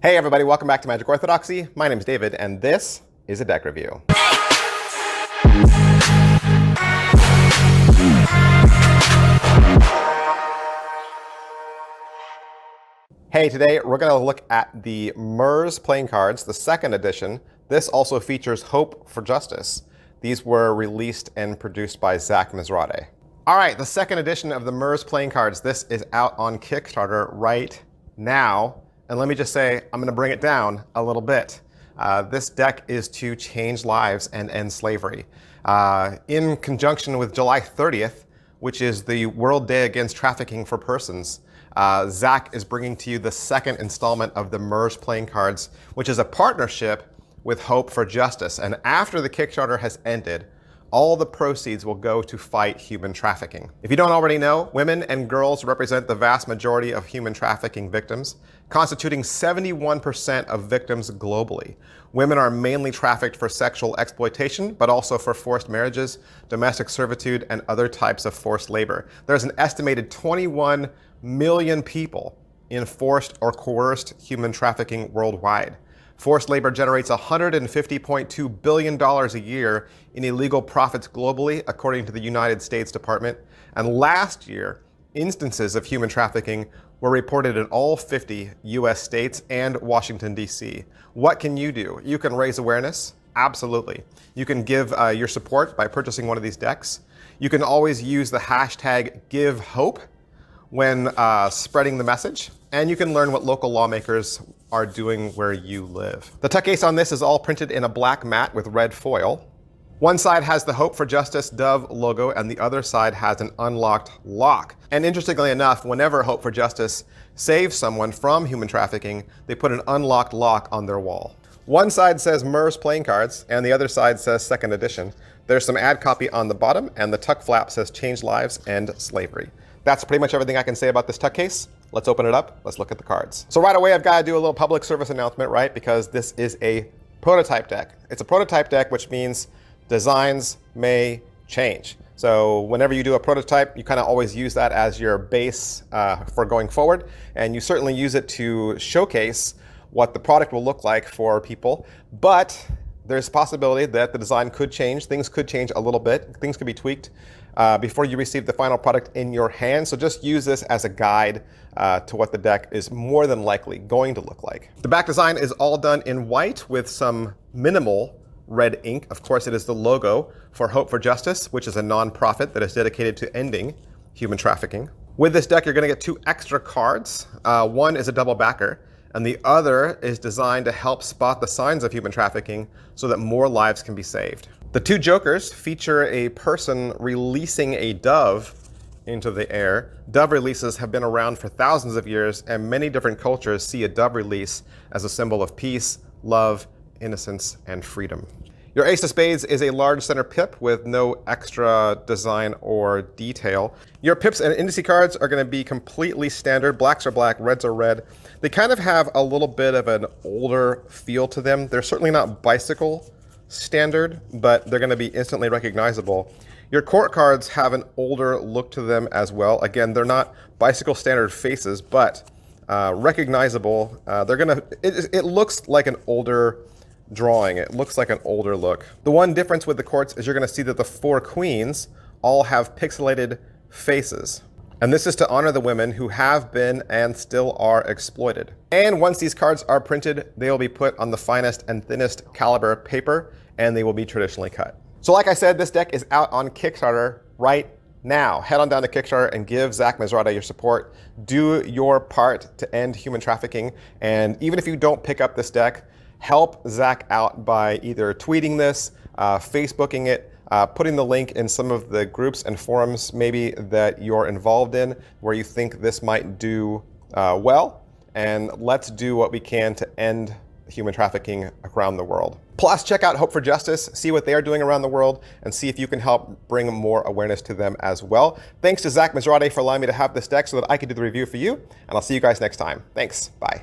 Hey everybody, welcome back to Magic Orthodoxy. My name is David, and this is a deck review. Hey, today we're going to look at the Mirz playing cards, the second edition. This also features Hope for Justice. These were released and produced by Zach Mizrahi. All right, the second edition of the Mirz playing cards. This is out on Kickstarter right now. And let me just say, I'm going to bring it down a little bit. This deck is to change lives and end slavery. In conjunction with July 30th, which is the World Day Against Trafficking for Persons, Zach is bringing to you the second installment of the Mirz playing cards, which is a partnership with Hope for Justice. And after the Kickstarter has ended, all the proceeds will go to fight human trafficking. If you don't already know, women and girls represent the vast majority of human trafficking victims, constituting 71% of victims globally. Women are mainly trafficked for sexual exploitation, but also for forced marriages, domestic servitude, and other types of forced labor. There's an estimated 21 million people in forced or coerced human trafficking worldwide. Forced labor generates $150.2 billion a year in illegal profits globally, according to the United States Department. And last year, instances of human trafficking were reported in all 50 US states and Washington, D.C. What can you do? You can raise awareness. Absolutely. You can give your support by purchasing one of these decks. You can always use the hashtag #GiveHope when spreading the message. And you can learn what local lawmakers are doing where you live. The tuck case on this is all printed in a black matte with red foil. One side has the Hope for Justice Dove logo, and the other side has an unlocked lock. And interestingly enough, whenever Hope for Justice saves someone from human trafficking, they put an unlocked lock on their wall. One side says Mirz playing cards, and the other side says second edition. There's some ad copy on the bottom, and the tuck flap says change lives, end slavery. That's pretty much everything I can say about this tuck case. Let's open it up. Let's look at the cards. So right away, I've got to do a little public service announcement, right? Because this is a prototype deck. It's a prototype deck, which means designs may change. So whenever you do a prototype, you kind of always use that as your base for going forward. And you certainly use it to showcase what the product will look like for people. But there's a possibility that the design could change. Things could change a little bit. Things could be tweaked before you receive the final product in your hand. So just use this as a guide to what the deck is more than likely going to look like. The back design is all done in white with some minimal red ink. Of course, it is the logo for Hope for Justice, which is a nonprofit that is dedicated to ending human trafficking. With this deck, you're going to get 2 extra cards. One is a double backer, and the other is designed to help spot the signs of human trafficking so that more lives can be saved. The 2 jokers feature a person releasing a dove into the air. Dove releases have been around for thousands of years, and many different cultures see a dove release as a symbol of peace, love, innocence, and freedom. Your Ace of Spades is a large center pip with no extra design or detail. Your pips and indice cards are going to be completely standard. Blacks are black, reds are red. They kind of have a little bit of an older feel to them. They're certainly not bicycle standard, but they're going to be instantly recognizable. Your court cards have an older look to them as well. Again, they're not bicycle standard faces, but recognizable. It looks like an older drawing. It looks like an older look. The one difference with the courts is you're going to see that the 4 queens all have pixelated faces. And this is to honor the women who have been and still are exploited. And once these cards are printed, they will be put on the finest and thinnest caliber paper, and they will be traditionally cut. So like I said, this deck is out on Kickstarter right now. Head on down to Kickstarter and give Zach Mizrahi your support. Do your part to end human trafficking. And even if you don't pick up this deck, help Zach out by either tweeting this, Facebooking it, putting the link in some of the groups and forums maybe that you're involved in where you think this might do well. And let's do what we can to end human trafficking around the world. Plus, check out Hope for Justice, see what they are doing around the world, and see if you can help bring more awareness to them as well. Thanks to Zach Mizrahi for allowing me to have this deck so that I could do the review for you, and I'll see you guys next time. Thanks. Bye.